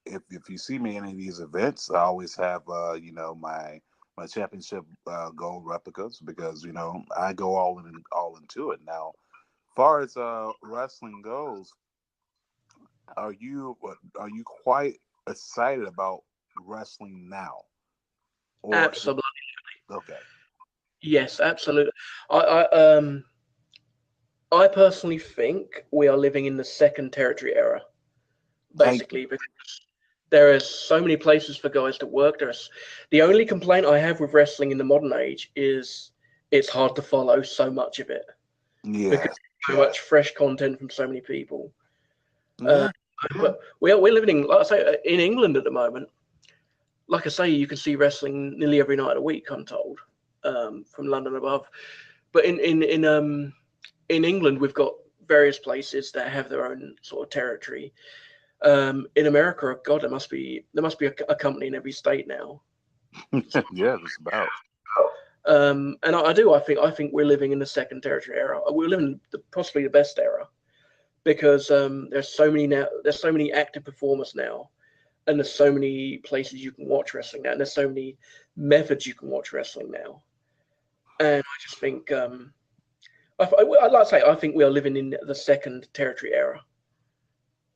If you see me in any of these events, I always have my championship gold replicas, because I go all into it. Now, as far as wrestling goes, are you quite excited about wrestling now? Or Absolutely. Okay. Yes, absolutely. I personally think we are living in the second territory era, basically, because there are so many places for guys to work. The only complaint I have with wrestling in the modern age is it's hard to follow so much of it. Yeah. Because so much fresh content from so many people. Yeah. But we're living, like I say, in England at the moment. Like I say, you can see wrestling nearly every night of the week, I'm told, from London above. But in England, we've got various places that have their own sort of territory. In America, God, there must be a company in every state now. Yeah, just about. And I think we're living in the second territory era. We're living possibly the best era, because there's so many active performers now, and there's so many places you can watch wrestling now, and there's so many methods you can watch wrestling now. And I just think, I'd like to say, I think we are living in the second territory era.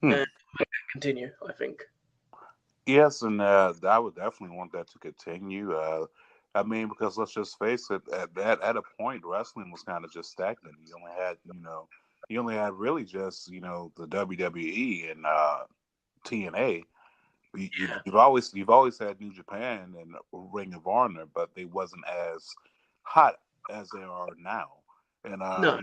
And we can continue, I think. Yes, and I would definitely want that to continue. I mean, because let's just face it, at a point, wrestling was kind of just stagnant. You only had really just the WWE and TNA. Yeah. You've always had New Japan and Ring of Honor, but they wasn't as hot as they are now. And No.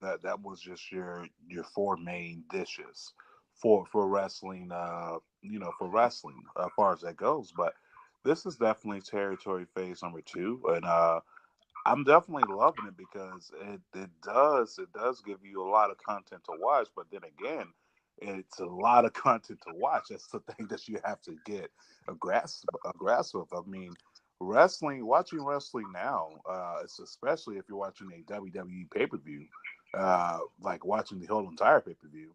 that was just your four main dishes for wrestling. For wrestling, as far as that goes. But this is definitely territory phase number two, and I'm definitely loving it because it does give you a lot of content to watch. But then again, it's a lot of content to watch. That's the thing that you have to get a grasp of. I mean, watching wrestling now, it's especially if you're watching a WWE pay per view, like watching the whole entire pay per view.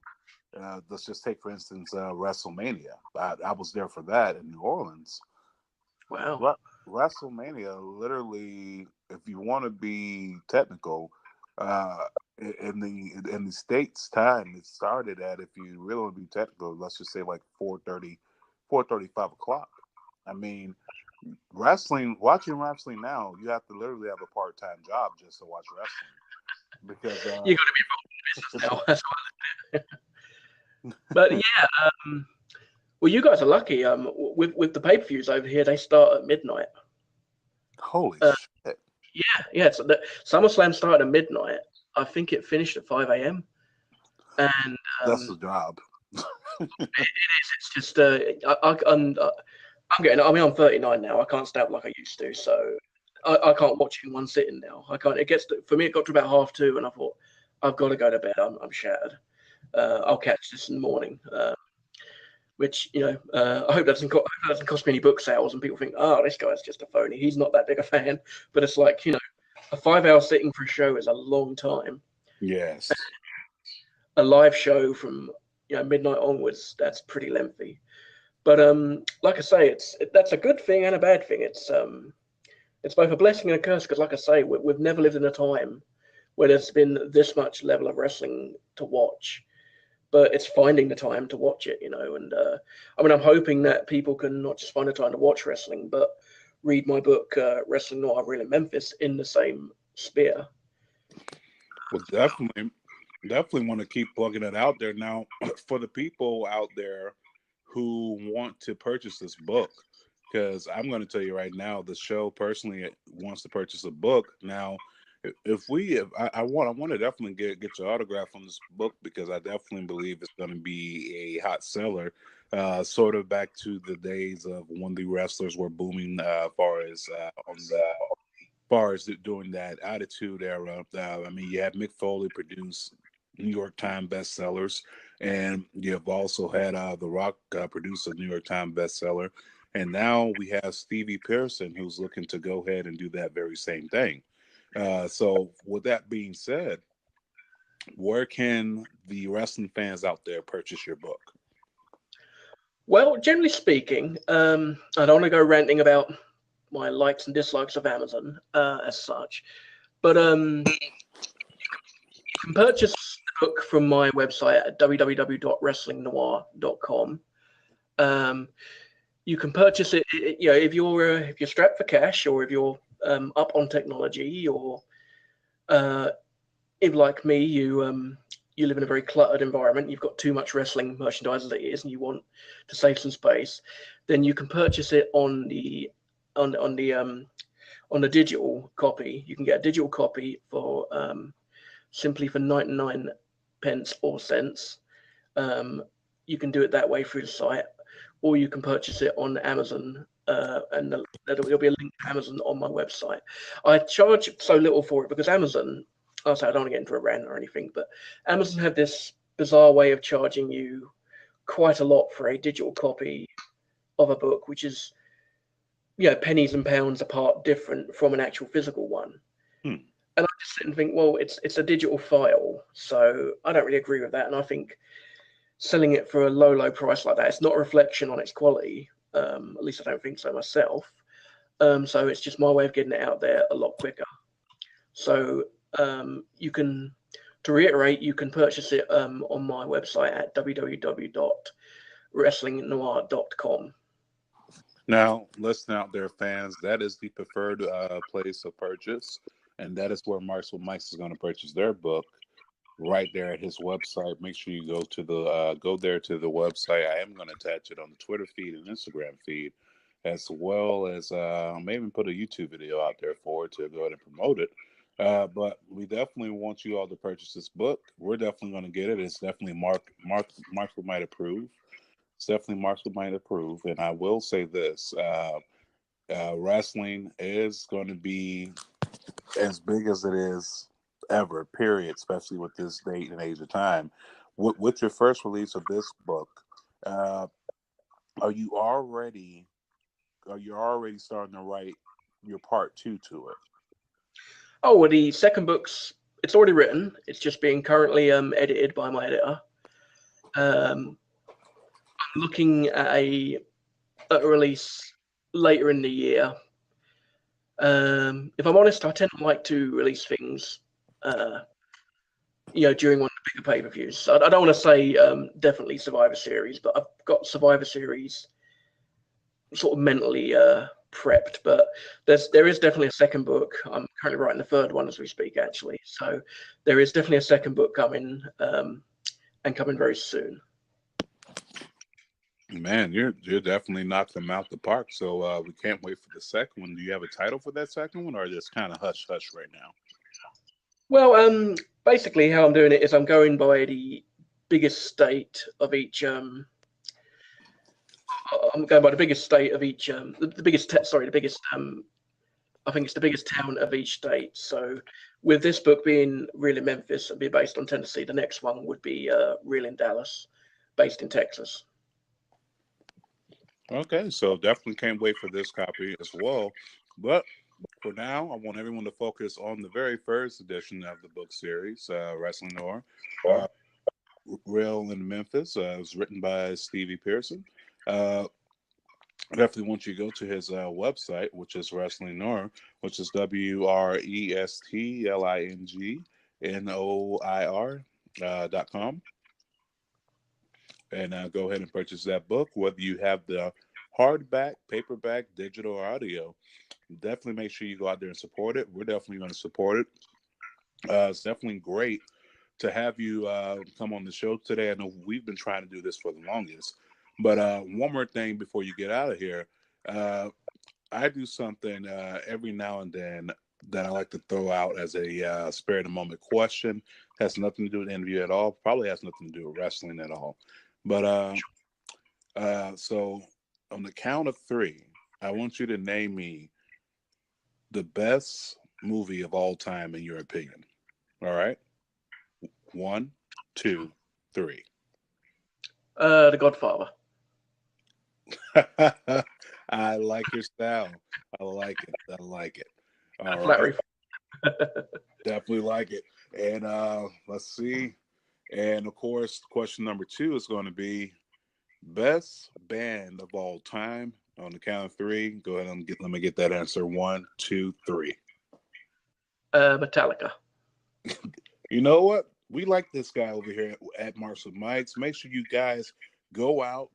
Let's just take, for instance, WrestleMania. I was there for that in New Orleans. Wow. WrestleMania, literally, if you want to be technical, uh, in the states time, it started at, if you really want to be technical, let's just say like 4:30, 4:30, 5 o'clock. I mean, watching wrestling now, you have to literally have a part-time job just to watch wrestling because You got to be involved in the business now. That's what. But yeah, well, you guys are lucky. With the pay-per-views over here, they start at midnight. holy Uh, shit, yeah. So the SummerSlam started at midnight. I think it finished at 5 a.m. And that's the job. it's just I'm getting. I mean, I'm 39 now. I can't stay up like I used to, so I can't watch in one sitting now. I can't. It gets for me. It got to about 2:30, and I thought I've got to go to bed. I'm shattered. I'll catch this in the morning. Which I hope that doesn't cost me any book sales, and people think, oh, this guy's just a phony. He's not that big a fan. But it's like a 5 hour sitting for a show is a long time. Yes. A live show from midnight onwards, that's pretty lengthy. But like I say, that's a good thing and a bad thing. It's both a blessing and a curse because, like I say, we've never lived in a time where there's been this much level of wrestling to watch. But it's finding the time to watch it, And I mean, I'm hoping that people can not just find the time to watch wrestling, but read my book, Wrestling Noir Saga in Memphis, in the same sphere. Well, definitely want to keep plugging it out there. Now, for the people out there who want to purchase this book, because I'm going to tell you right now, the show personally wants to purchase a book. Now, if I want to definitely get your autograph on this book because I definitely believe it's going to be a hot seller. Sort of back to the days of when the wrestlers were booming, far as during that Attitude Era. I mean, you had Mick Foley produce New York Times bestsellers, and you've also had The Rock produce a New York Times bestseller. And now we have Stevie Pearson, who's looking to go ahead and do that very same thing. So, with that being said, where can the wrestling fans out there purchase your book? Well, generally speaking, I don't want to go ranting about my likes and dislikes of Amazon as such, but you can purchase the book from my website at www.wrestlingnoir.com. You can purchase it, if you're strapped for cash, or if you're up on technology, or if, like me, you live in a very cluttered environment, you've got too much wrestling merchandise as it is, and you want to save some space, then you can purchase it on the digital copy. You can get a digital copy for simply for 99 pence or cents. You can do it that way through the site, or you can purchase it on Amazon, and there'll be a link to Amazon on my website. I charge so little for it because Amazon, I don't want to get into a rant or anything, but Amazon have this bizarre way of charging you quite a lot for a digital copy of a book, which is pennies and pounds apart different from an actual physical one. And I just sit and think, well, it's a digital file, so I don't really agree with that. And I think selling it for a low price like that, it's not a reflection on its quality. At least I don't think so myself. So it's just my way of getting it out there a lot quicker. So you can, to reiterate, you can purchase it on my website at www.wrestlingnoir.com. Now, listen out there, fans. That is the preferred place of purchase, and that is where Marks with Mike's is going to purchase their book. Right there at his website. Make sure you go there to the website. I am going to attach it on the Twitter feed and Instagram feed, as well as maybe put a YouTube video out there for it to go ahead and promote it. But we definitely want you all to purchase this book. We're definitely going to get it. It's definitely Marks might approve. It's definitely Marks might approve. And I will say this: wrestling is going to be as big as it is ever, period, especially with this date and age of time. With your first release of this book, uh, are you already starting to write your part two to it? Oh, well, the second it's already written. It's just being currently edited by my editor. I'm looking at a release later in the year. If I'm honest, I tend to like to release things, during one of the bigger pay-per-views. I don't want to say definitely Survivor Series, but I've got Survivor Series sort of mentally prepped. But there is definitely a second book. I'm currently writing the third one as we speak, actually. So there is definitely a second book coming, and coming very soon. Man, you're definitely knocked them out the park. So we can't wait for the second one. Do you have a title for that second one, or just kind of hush hush right now? Well, basically how I'm doing it is I'm going by the biggest state of each. I'm going by the biggest state of each. The biggest. Sorry, the biggest. I think it's the biggest town of each state. So, with this book being real in Memphis and be based on Tennessee, the next one would be real in Dallas, based in Texas. Okay, so definitely can't wait for this copy as well. But for now, I want everyone to focus on the very first edition of the book series, Wrestling Noir, Real in Memphis. It was written by Stevie Pearson. I definitely want you to go to his website, which is Wrestling Noir, which is WRESTLINGNOIR.com. And go ahead and purchase that book, whether you have the hardback, paperback, digital, or audio. Definitely make sure you go out there and support it. We're definitely going to support it. It's definitely great to have you come on the show today. I know we've been trying to do this for the longest. But one more thing before you get out of here. I do something every now and then that I like to throw out as a spare the moment question. Has nothing to do with the interview at all. Probably has nothing to do with wrestling at all. But so on the count of three, I want you to name me the best movie of all time in your opinion. All right? 1, 2, 3. The Godfather. I like your style. I like it. All Flattery. right. Definitely like it. And let's see. And of course, question number 2 is going to be best band of all time. On the count of 3, go ahead and let me get that answer. 1, 2, 3. Metallica. You know what? We like this guy over here at Marks with Mike's. Make sure you guys go out,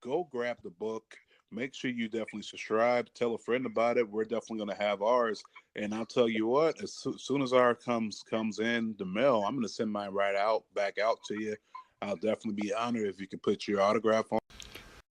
go grab the book. Make sure you definitely subscribe. Tell a friend about it. We're definitely going to have ours. And I'll tell you what, as soon as ours comes in the mail, I'm going to send mine back out to you. I'll definitely be honored if you can put your autograph on.